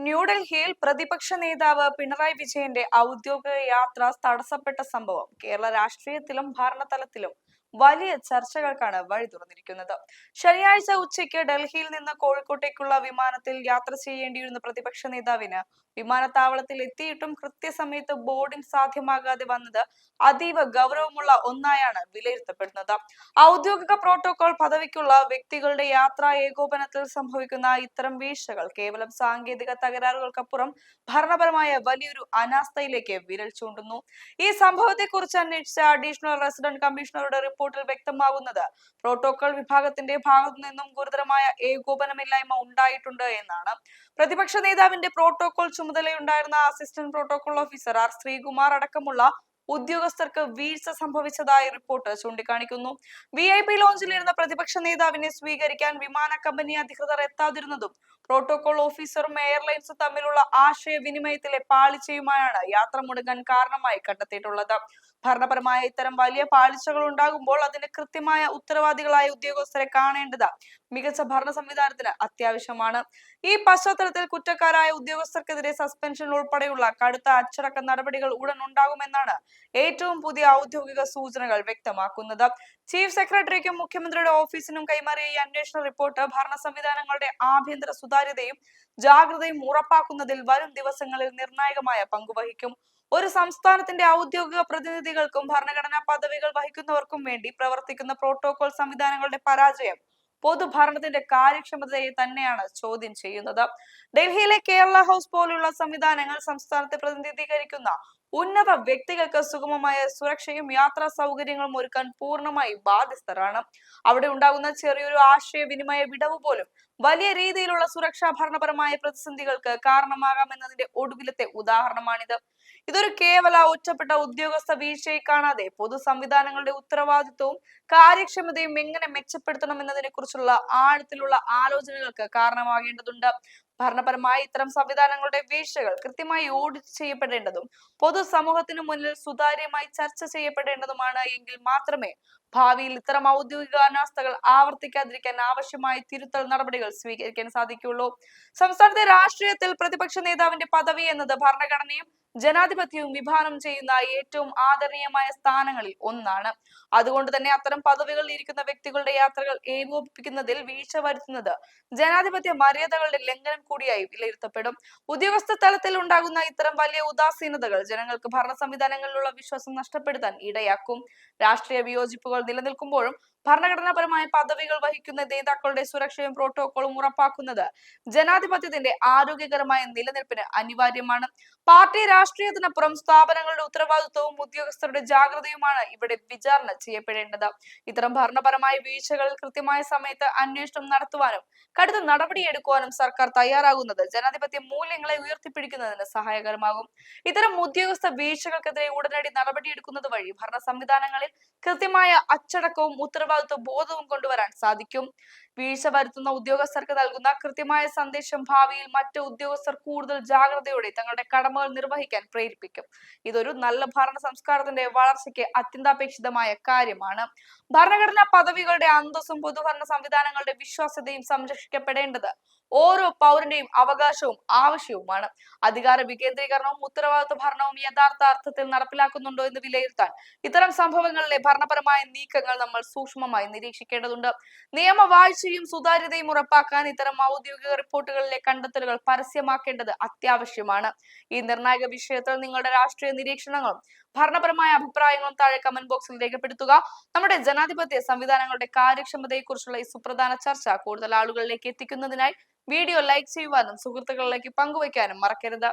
ന്യൂഡൽഹിയിൽ പ്രതിപക്ഷ നേതാവ് പിണറായി വിജയന്റെ ഔദ്യോഗിക യാത്ര തടസ്സപ്പെട്ട സംഭവം കേരള രാഷ്ട്രീയത്തിലും ഭരണതലത്തിലും വലിയ ചർച്ചകൾക്കാണ് വഴി തുറന്നിരിക്കുന്നത്. ശനിയാഴ്ച ഉച്ചയ്ക്ക് ഡൽഹിയിൽ നിന്ന് കോഴിക്കോട്ടേക്കുള്ള വിമാനത്തിൽ യാത്ര ചെയ്യേണ്ടിയിരുന്ന പ്രതിപക്ഷ നേതാവിന് വിമാനത്താവളത്തിൽ എത്തിയിട്ടും കൃത്യസമയത്ത് ബോർഡിംഗ് സാധ്യമാകാതെ വന്നത് അതീവ ഗൗരവമുള്ള ഒന്നായാണ് വിലയിരുത്തപ്പെടുന്നത്. ഔദ്യോഗിക പ്രോട്ടോകോൾ പദവിക്കുള്ള വ്യക്തികളുടെ യാത്രാ ഏകോപനത്തിൽ സംഭവിക്കുന്ന ഇത്തരം വീഴ്ചകൾ കേവലം സാങ്കേതിക തകരാറുകൾക്കപ്പുറം ഭരണപരമായ വലിയൊരു അനാസ്ഥയിലേക്ക് വിരൽ ചൂണ്ടുന്നു. ഈ സംഭവത്തെ കുറിച്ച് അന്വേഷിച്ച അഡീഷണൽ റെസിഡന്റ് കമ്മീഷണറുടെ റിപ്പോർട്ടിൽ വ്യക്തമാകുന്നത് പ്രോട്ടോകോൾ വിഭാഗത്തിന്റെ ഭാഗത്തു നിന്നും ഗുരുതരമായ ഏകോപനമില്ലായ്മ ഉണ്ടായിട്ടുണ്ട് എന്നാണ്. പ്രതിപക്ഷ നേതാവിന്റെ പ്രോട്ടോകോൾ ചുമതലയുണ്ടായിരുന്ന assistant protocol officer R Sreekumar അടക്കമുള്ള ഉദ്യോഗസ്ഥർക്ക് വീഴ്ച സംഭവിച്ചതായി റിപ്പോർട്ട് ചൂണ്ടിക്കാണിക്കുന്നു. VIP ലോഞ്ചിലിരുന്ന പ്രതിപക്ഷ നേതാവിനെ സ്വീകരിക്കാൻ വിമാന കമ്പനി അധികൃതർ എത്താതിരുന്നതും പ്രോട്ടോകോൾ ഓഫീസറും എയർലൈൻസും തമ്മിലുള്ള ആശയവിനിമയത്തിലെ പാളിച്ചയുമായാണ് യാത്ര മുടങ്ങാൻ കാരണമായി കണ്ടെത്തിയിട്ടുള്ളത്. ഭരണപരമായ ഇത്തരം വലിയ പാളിച്ചകൾ ഉണ്ടാകുമ്പോൾ അതിന് കൃത്യമായ ഉത്തരവാദികളായ ഉദ്യോഗസ്ഥരെ കാണേണ്ടത് മികച്ച ഭരണ സംവിധാനത്തിന് അത്യാവശ്യമാണ്. ഈ പശ്ചാത്തലത്തിൽ കുറ്റക്കാരായ ഉദ്യോഗസ്ഥർക്കെതിരെ സസ്പെൻഷൻ ഉൾപ്പെടെയുള്ള കടുത്ത അച്ചടക്ക നടപടികൾ ഉടൻ ഉണ്ടാകുമെന്നാണ് ഏറ്റവും പുതിയ ഔദ്യോഗിക സൂചനകൾ വ്യക്തമാക്കുന്നത്. ചീഫ് സെക്രട്ടറിക്കും മുഖ്യമന്ത്രിയുടെ ഓഫീസിനും കൈമാറിയ ഈ അന്വേഷണ റിപ്പോർട്ട് ഭരണ സംവിധാനങ്ങളുടെ ആഭ്യന്തര സുതാര്യതയും ജാഗ്രതയും ഉറപ്പാക്കുന്നതിൽ വരും ദിവസങ്ങളിൽ നിർണായകമായ പങ്കുവഹിക്കും. ഒരു സംസ്ഥാനത്തിന്റെ ഔദ്യോഗിക പ്രതിനിധികൾക്കും ഭരണഘടനാ പദവികൾ വഹിക്കുന്നവർക്കും വേണ്ടി പ്രവർത്തിക്കുന്ന പ്രോട്ടോകോൾ സംവിധാനങ്ങളുടെ പരാജയം പൊതുഭരണത്തിന്റെ കാര്യക്ഷമതയെ തന്നെയാണ് ചോദ്യം ചെയ്യുന്നത്. ഡൽഹിയിലെ കേരള ഹൗസ് പോലുള്ള സംവിധാനങ്ങൾ സംസ്ഥാനത്തെ പ്രതിനിധീകരിക്കുന്ന ഉന്നത വ്യക്തികൾക്ക് സുഗമമായ സുരക്ഷയും യാത്രാ സൗകര്യങ്ങളും ഒരുക്കാൻ പൂർണ്ണമായി ബാധ്യസ്ഥരാണ്. അവിടെ ഉണ്ടാകുന്ന ചെറിയൊരു ആശയവിനിമയ വിടവ് പോലും വലിയ രീതിയിലുള്ള സുരക്ഷാ ഭരണപരമായ പ്രതിസന്ധികൾക്ക് കാരണമാകാമെന്നതിന്റെ ഒടുവിലത്തെ ഉദാഹരണമാണിത്. ഇതൊരു കേവല ഒറ്റപ്പെട്ട ഉദ്യോഗസ്ഥ വീഴ്ചയെ കാണാതെ പൊതു സംവിധാനങ്ങളുടെ ഉത്തരവാദിത്വവും കാര്യക്ഷമതയും എങ്ങനെ മെച്ചപ്പെടുത്തണം എന്നതിനെ കുറിച്ചുള്ള ആഴത്തിലുള്ള ആലോചനകൾക്ക് കാരണമാകേണ്ടതുണ്ട്. ഭരണപരമായി ഇത്തരം സംവിധാനങ്ങളുടെ വീഴ്ചകൾ കൃത്യമായി ഓഡിറ്റ് ചെയ്യപ്പെടേണ്ടതും പൊതുസമൂഹത്തിനു മുന്നിൽ സുതാര്യമായി ചർച്ച ചെയ്യപ്പെടേണ്ടതുമാണ്. എങ്കിൽ മാത്രമേ ഭാവിയിൽ ഇത്തരം ഔദ്യോഗിക അനാസ്ഥകൾ ആവർത്തിക്കാതിരിക്കാൻ ആവശ്യമായ തിരുത്തൽ നടപടികൾ സ്വീകരിക്കാൻ സാധിക്കുള്ളൂ. സംസ്ഥാനത്തെ രാഷ്ട്രീയത്തിൽ പ്രതിപക്ഷ നേതാവിന്റെ പദവി എന്നത് ഭരണഘടനയും ജനാധിപത്യവും വിഭാവനം ചെയ്യുന്ന ഏറ്റവും ആദരണീയമായ സ്ഥാനങ്ങളിൽ ഒന്നാണ്. അതുകൊണ്ട് തന്നെ അത്തരം പദവികളിൽ ഇരിക്കുന്ന വ്യക്തികളുടെ യാത്രകൾ ഏകോപിപ്പിക്കുന്നതിൽ വീഴ്ച വരുത്തുന്നത് ജനാധിപത്യ മര്യാദകളുടെ ലംഘനം കൂടിയായി വിലയിരുത്തപ്പെടും. ഉദ്യോഗസ്ഥ തലത്തിൽ ഉണ്ടാകുന്ന ഇത്തരം വലിയ ഉദാസീനതകൾ ജനങ്ങൾക്ക് ഭരണ സംവിധാനങ്ങളിലുള്ള വിശ്വാസം നഷ്ടപ്പെടുത്താൻ ഇടയാക്കും. രാഷ്ട്രീയ വിയോജിപ്പുകൾ നിലനിൽക്കുമ്പോഴും ഭരണഘടനാപരമായ പദവികൾ വഹിക്കുന്ന നേതാക്കളുടെ സുരക്ഷയും പ്രോട്ടോകോളും ഉറപ്പാക്കുന്നത് ജനാധിപത്യത്തിന്റെ ആരോഗ്യകരമായ നിലനിൽപ്പിന് അനിവാര്യമാണ്. പാർട്ടി രാഷ്ട്രീയത്തിനപ്പുറം സ്ഥാപനങ്ങളുടെ ഉത്തരവാദിത്വവും ഉദ്യോഗസ്ഥരുടെ ജാഗ്രതയുമാണ് ഇവിടെ വിചാരണ ചെയ്യപ്പെടേണ്ടത്. ഇത്തരം ഭരണപരമായ വീഴ്ചകളിൽ കൃത്യമായ സമയത്ത് അന്വേഷണം നടത്തുവാനും കടുത്ത നടപടിയെടുക്കുവാനും സർക്കാർ തയ്യാറാകുന്നത് ജനാധിപത്യ മൂല്യങ്ങളെ ഉയർത്തിപ്പിടിക്കുന്നതിന് സഹായകരമാകും. ഇത്തരം ഉദ്യോഗസ്ഥ വീഴ്ചകൾക്കെതിരെ ഉടനടി നടപടിയെടുക്കുന്നത് വഴി ഭരണ സംവിധാനങ്ങളിൽ കൃത്യമായ അച്ചടക്കവും ഉത്തരവാദിത്വ ബോധവും കൊണ്ടുവരാൻ സാധിക്കും. വീഴ്ച വരുത്തുന്ന ഉദ്യോഗസ്ഥർക്ക് നൽകുന്ന കൃത്യമായ സന്ദേശം ഭാവിയിൽ മറ്റ് ഉദ്യോഗസ്ഥർ കൂടുതൽ ജാഗ്രതയോടെ തങ്ങളുടെ കടമകൾ നിർവഹിക്കാൻ പ്രേരിപ്പിക്കും. ഇതൊരു നല്ല ഭരണ സംസ്കാരത്തിന്റെ വളർച്ചയ്ക്ക് അത്യന്താപേക്ഷിതമായ കാര്യമാണ്. ഭരണഘടനാ പദവികളുടെ അന്തസ്സും പൊതുഭരണ സംവിധാനങ്ങളുടെ വിശ്വാസ്യതയും സംരക്ഷിക്കപ്പെടേണ്ടത് ഓരോ പൗരന്റെയും അവകാശവും ആവശ്യവുമാണ്. അധികാര വികേന്ദ്രീകരണവും ഉത്തരവാദിത്വ ഭരണവും യഥാർത്ഥ അർത്ഥത്തിൽ നടപ്പിലാക്കുന്നുണ്ടോ എന്ന് വിലയിരുത്താൻ ഇത്തരം സംഭവങ്ങളിലെ ഭരണപരമായ നീക്കങ്ങൾ നമ്മൾ സൂക്ഷ്മമായി നിരീക്ഷിക്കേണ്ടതുണ്ട്. നിയമവാഴ്ചയും സുതാര്യതയും ഉറപ്പാക്കാൻ ഇത്തരം ഔദ്യോഗിക റിപ്പോർട്ടുകളിലെ കണ്ടെത്തലുകൾ പരസ്യമാക്കേണ്ടത് അത്യാവശ്യമാണ്. ഈ നിർണായക വിഷയത്തിൽ നിങ്ങളുടെ രാഷ്ട്രീയ നിരീക്ഷണങ്ങളും ഭരണപരമായ അഭിപ്രായങ്ങളും താഴെ കമന്റ് ബോക്സിൽ രേഖപ്പെടുത്തുക. നമ്മുടെ ജനാധിപത്യ സംവിധാനങ്ങളുടെ കാര്യക്ഷമതയെക്കുറിച്ചുള്ള ഈ സുപ്രധാന ചർച്ച കൂടുതൽ ആളുകളിലേക്ക് എത്തിക്കുന്നതിനായി വീഡിയോ ലൈക്ക് ചെയ്യുവാനും സുഹൃത്തുക്കളിലേക്ക് പങ്കുവയ്ക്കാനും മറക്കരുത്.